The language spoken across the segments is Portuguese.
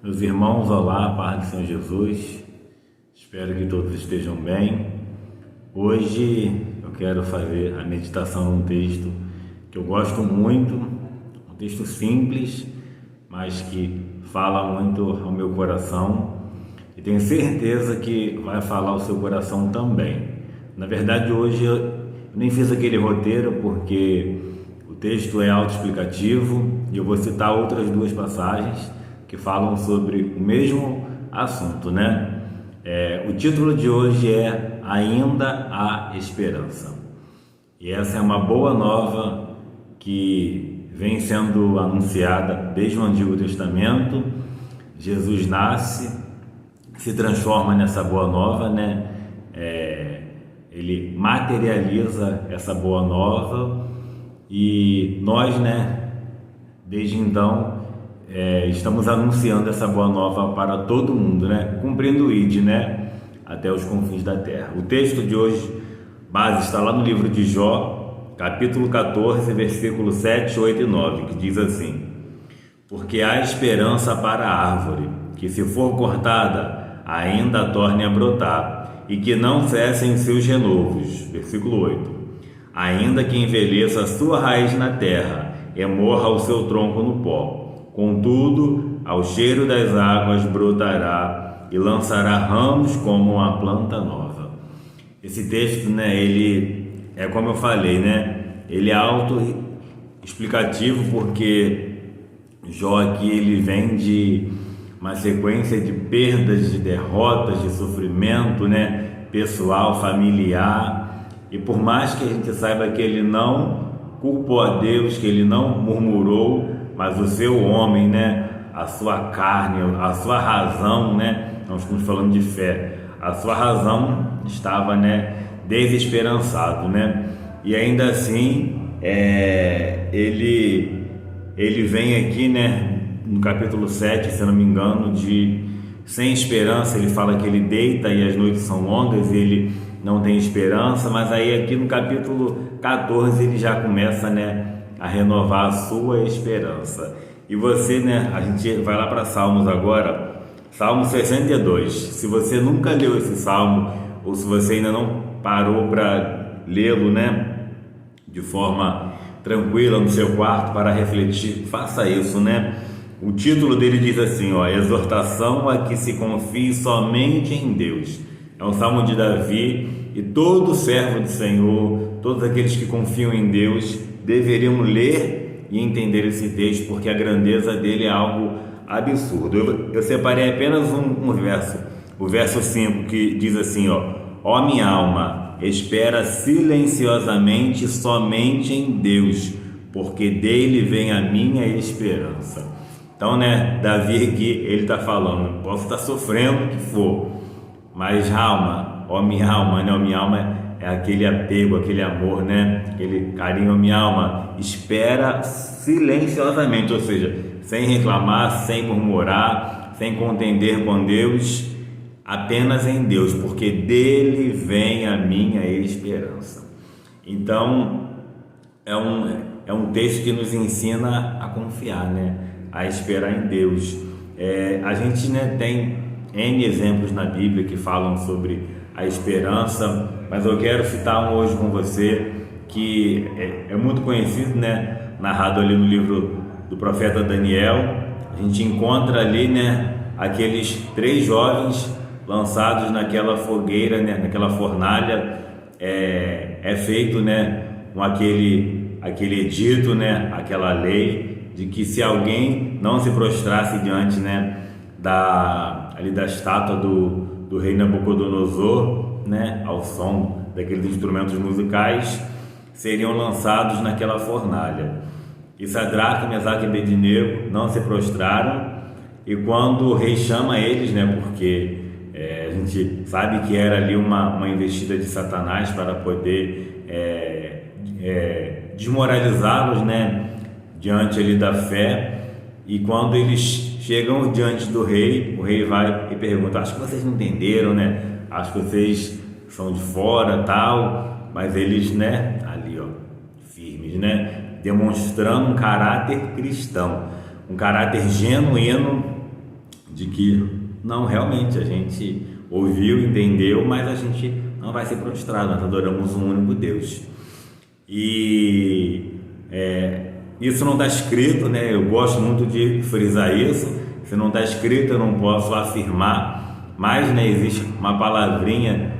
Meus irmãos, olá, paz do Senhor Jesus, espero que todos estejam bem. Hoje eu quero fazer a meditação num texto que eu gosto muito, um texto simples, mas que fala muito ao meu coração e tenho certeza que vai falar ao seu coração também. Na verdade, hoje eu nem fiz aquele roteiro porque o texto é autoexplicativo e eu vou citar outras duas passagens que falam sobre o mesmo assunto, né? O título de hoje é Ainda há Esperança. E essa é uma boa nova que vem sendo anunciada desde o Antigo Testamento. Jesus nasce, se transforma nessa boa nova, né? Ele materializa essa boa nova e nós, né, desde então, estamos anunciando essa boa nova para todo mundo, né? Cumprindo o ID, né? Até os confins da terra. O texto de hoje, base, está lá no livro de Jó, capítulo 14, versículos 7, 8 e 9, que diz assim: porque há esperança para a árvore, que se for cortada, ainda torne a brotar, e que não cessem seus renovos. Versículo 8: ainda que envelheça a sua raiz na terra, e morra o seu tronco no pó, contudo, ao cheiro das águas brotará e lançará ramos como uma planta nova. Esse texto, né, ele é como eu falei, né, ele é autoexplicativo porque Jó aqui ele vem de uma sequência de perdas, de derrotas, de sofrimento, né, pessoal, familiar, e por mais que a gente saiba que ele não culpou a Deus, que ele não murmurou, mas o seu homem, né, a sua carne, a sua razão, né, nós estamos falando de fé, a sua razão estava, né, desesperançado, né, e ainda assim ele vem aqui, né, no capítulo 7, se eu não me engano, sem esperança. Ele fala que ele deita e as noites são longas e ele não tem esperança, mas aí aqui no capítulo 14 ele já começa, né, a renovar a sua esperança. E você, né, a gente vai lá para Salmos agora, Salmo 62. Se você nunca leu esse salmo, ou se você ainda não parou para lê-lo, né, de forma tranquila no seu quarto para refletir, faça isso, né? O título dele diz assim, ó: exortação a que se confie somente em Deus. É um salmo de Davi, e todo servo do Senhor, todos aqueles que confiam em Deus, deveriam ler e entender esse texto, porque a grandeza dele é algo absurdo. Eu separei apenas um verso, o verso 5, que diz assim, ó minha alma, espera silenciosamente somente em Deus, porque dele vem a minha esperança. Então, né, Davi aqui, ele está falando, posso estar sofrendo o que for, mas alma, ó minha alma, né, ó minha alma é aquele apego, aquele amor, né, aquele carinho, ó minha alma, espera silenciosamente, ou seja, sem reclamar, sem murmurar, sem contender com Deus, apenas em Deus, porque dele vem a minha esperança. Então, é um texto que nos ensina a confiar, né, a esperar em Deus. A gente, né, tem N exemplos na Bíblia que falam sobre a esperança, mas eu quero citar um hoje com você que é muito conhecido, né, narrado ali no livro do profeta Daniel. A gente encontra ali, né, aqueles 3 jovens lançados naquela fogueira, né, naquela fornalha. É feito, né, com aquele edito, né, aquela lei de que se alguém não se prostrasse diante, né, da estátua do rei Nabucodonosor, né, ao som daqueles instrumentos musicais, seriam lançados naquela fornalha. E Sadraque, Mesaque e Abednego não se prostraram, e quando o rei chama eles, né, porque a gente sabe que era ali uma investida de Satanás para poder desmoralizá-los, né, diante ali da fé, e quando eles chegam diante do rei, o rei vai e pergunta: acho que vocês não entenderam, né? Acho que vocês são de fora, tal, mas eles, né, ali, ó, firmes, né, demonstrando um caráter cristão, um caráter genuíno de que não, realmente a gente ouviu, entendeu, mas a gente não vai se prostrar, nós adoramos um único Deus. E isso não está escrito, né? Eu gosto muito de frisar isso. Se não está escrito, eu não posso afirmar, mas, né, existe uma palavrinha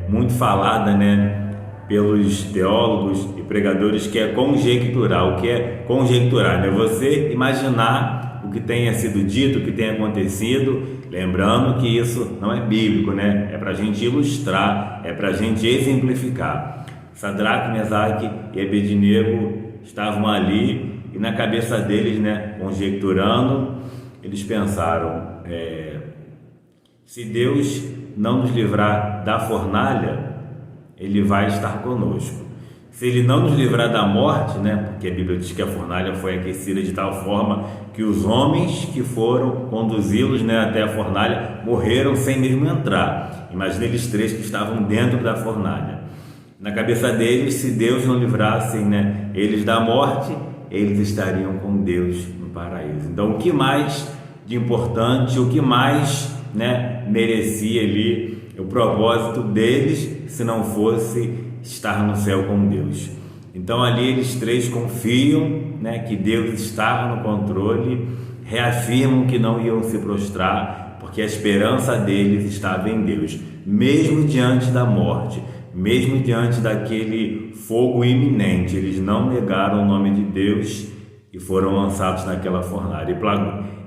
muito falada, né, pelos teólogos e pregadores, que é conjecturar. O que é conjecturar? Né? Você imaginar o que tenha sido dito, o que tenha acontecido, lembrando que isso não é bíblico, né? É para a gente ilustrar, é para a gente exemplificar. Sadraque, Mesaque e Abednego estavam ali e na cabeça deles, né, conjecturando, eles pensaram, se Deus não nos livrar da fornalha, Ele vai estar conosco. Se Ele não nos livrar da morte, né, porque a Bíblia diz que a fornalha foi aquecida de tal forma que os homens que foram conduzi-los, né, até a fornalha morreram sem mesmo entrar. Imagina eles três que estavam dentro da fornalha. Na cabeça deles, se Deus não livrasse, né, eles da morte, eles estariam com Deus no paraíso. Então, o que mais de importante, o que mais, né, merecia ali o propósito deles, se não fosse estar no céu com Deus? Então, ali eles três confiam, né, que Deus estava no controle, reafirmam que não iam se prostrar, porque a esperança deles estava em Deus, mesmo diante da morte. Mesmo diante daquele fogo iminente, eles não negaram o nome de Deus e foram lançados naquela fornalha.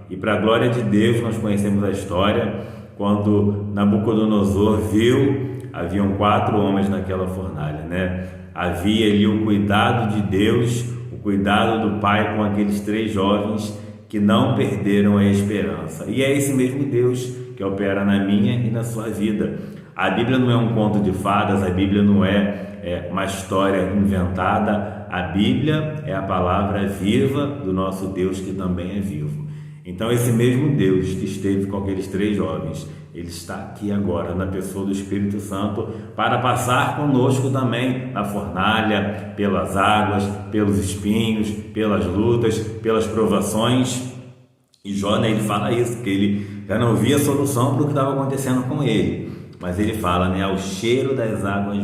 E para a glória de Deus, nós conhecemos a história, quando Nabucodonosor viu, haviam 4 homens naquela fornalha, né? Havia ali o cuidado de Deus, o cuidado do Pai com aqueles 3 jovens que não perderam a esperança. E é esse mesmo Deus que opera na minha e na sua vida. A Bíblia não é um conto de fadas, a Bíblia não é uma história inventada, a Bíblia é a palavra viva do nosso Deus, que também é vivo. Então, esse mesmo Deus que esteve com aqueles 3 jovens, Ele está aqui agora, na pessoa do Espírito Santo, para passar conosco também na fornalha, pelas águas, pelos espinhos, pelas lutas, pelas provações. E Jó, né, ele fala isso, que ele já não via solução para o que estava acontecendo com ele. Mas ele fala, né, ao cheiro das águas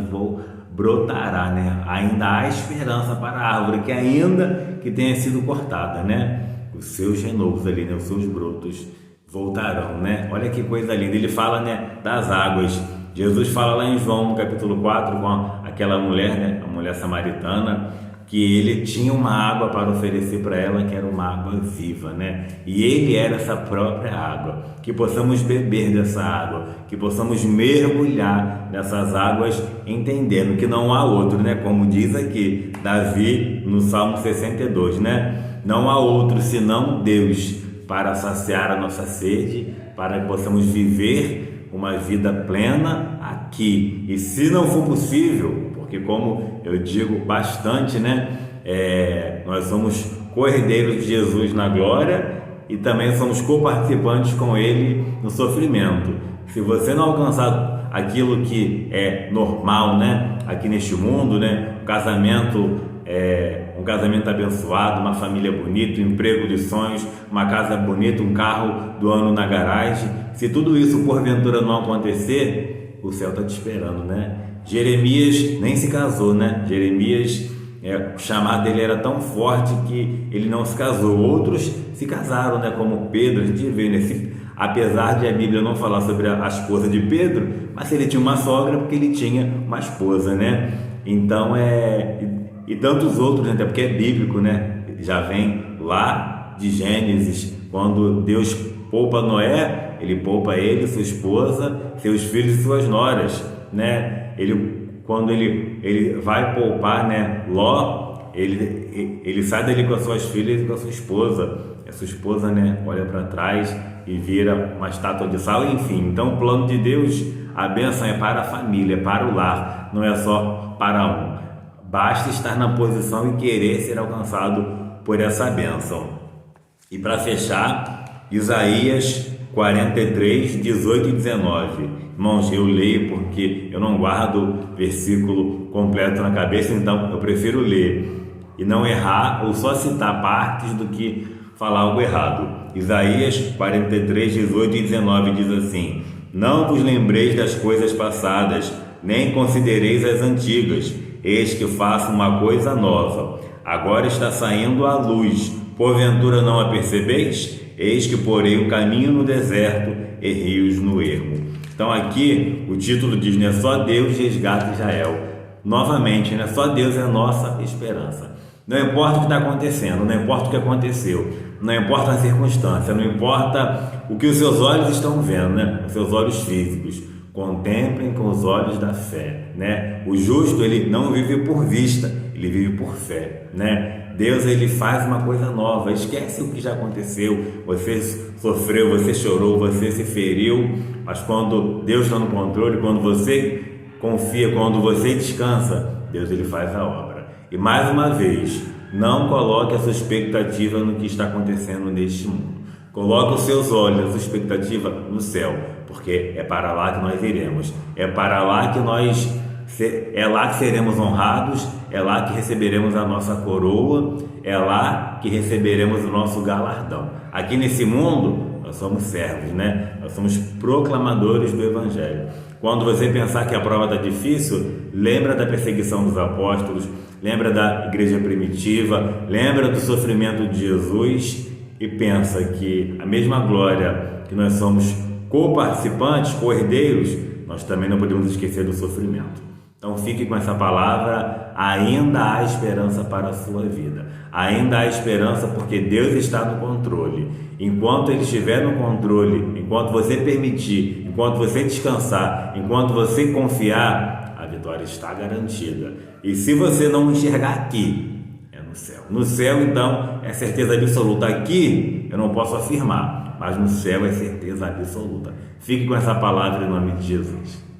brotará, né? Ainda há esperança para a árvore que ainda que tenha sido cortada, né? Os seus renovos ali, né, os seus brotos voltarão, né? Olha que coisa linda. Ele fala, né, das águas. Jesus fala lá em João, no capítulo 4, com aquela mulher, né, a mulher samaritana, que ele tinha uma água para oferecer para ela, que era uma água viva, né? E ele era essa própria água, que possamos beber dessa água, que possamos mergulhar nessas águas, entendendo que não há outro, né? Como diz aqui Davi no Salmo 62, né? Não há outro senão Deus para saciar a nossa sede, para que possamos viver uma vida plena aqui. E se não for possível, porque como eu digo bastante, né, nós somos co-herdeiros de Jesus na glória e também somos co-participantes com Ele no sofrimento. Se você não alcançar aquilo que é normal, né, aqui neste mundo, né, um casamento abençoado, uma família bonita, um emprego de sonhos, uma casa bonita, um carro do ano na garagem, se tudo isso porventura não acontecer, o céu está te esperando, né? Jeremias nem se casou, né? Jeremias, o chamado dele era tão forte que ele não se casou. Outros se casaram, né? Como Pedro, a gente vê, né? Apesar de a Bíblia não falar sobre a esposa de Pedro, mas ele tinha uma sogra porque ele tinha uma esposa, né? Então, e tantos outros, né? Até porque é bíblico, né? Já vem lá de Gênesis, quando Deus poupa Noé, ele poupa ele, sua esposa, seus filhos e suas noras, né? Quando ele vai poupar, né, Ló, ele sai dali com as suas filhas e com a sua esposa. A sua esposa, né, olha para trás e vira uma estátua de sal, enfim. Então, o plano de Deus, a bênção é para a família, para o lar, não é só para um. Basta estar na posição e querer ser alcançado por essa bênção. E para fechar, Isaías 43, 18 e 19. Irmãos, eu leio porque eu não guardo versículo completo na cabeça, então eu prefiro ler e não errar ou só citar partes do que falar algo errado. Isaías 43, 18 e 19 diz assim: Não vos lembreis das coisas passadas, nem considereis as antigas. Eis que faço uma coisa nova. Agora está saindo a luz. Porventura não a percebeis? Eis que porei um caminho no deserto e rios no ermo. Então aqui o título diz, né? Só Deus resgata Israel. Novamente, né? Só Deus é a nossa esperança. Não importa o que está acontecendo, não importa o que aconteceu, não importa a circunstância, não importa o que os seus olhos estão vendo, né? Os seus olhos físicos. Contemplem com os olhos da fé, né? O justo, ele não vive por vista, ele vive por fé, né? Deus, ele faz uma coisa nova. Esquece o que já aconteceu. Você sofreu, você chorou, você se feriu, mas quando Deus está no controle, quando você confia, quando você descansa, Deus, ele faz a obra. E mais uma vez, não coloque a sua expectativa no que está acontecendo neste mundo. Coloque os seus olhos, a sua expectativa no céu, porque é para lá que nós iremos, é para lá que é lá que seremos honrados, é lá que receberemos a nossa coroa, é lá que receberemos o nosso galardão. Aqui nesse mundo, nós somos servos, né? Nós somos proclamadores do Evangelho. Quando você pensar que a prova está difícil, lembra da perseguição dos apóstolos, lembra da igreja primitiva, lembra do sofrimento de Jesus e pensa que a mesma glória que nós somos co-participantes, co-herdeiros, nós também não podemos esquecer do sofrimento. Então fique com essa palavra, ainda há esperança para a sua vida, ainda há esperança porque Deus está no controle. Enquanto Ele estiver no controle, enquanto você permitir, enquanto você descansar, enquanto você confiar, a vitória está garantida. E se você não enxergar aqui, é no céu. No céu, então, é certeza absoluta. Aqui eu não posso afirmar, mas no céu é certeza absoluta. Fique com essa palavra em nome de Jesus.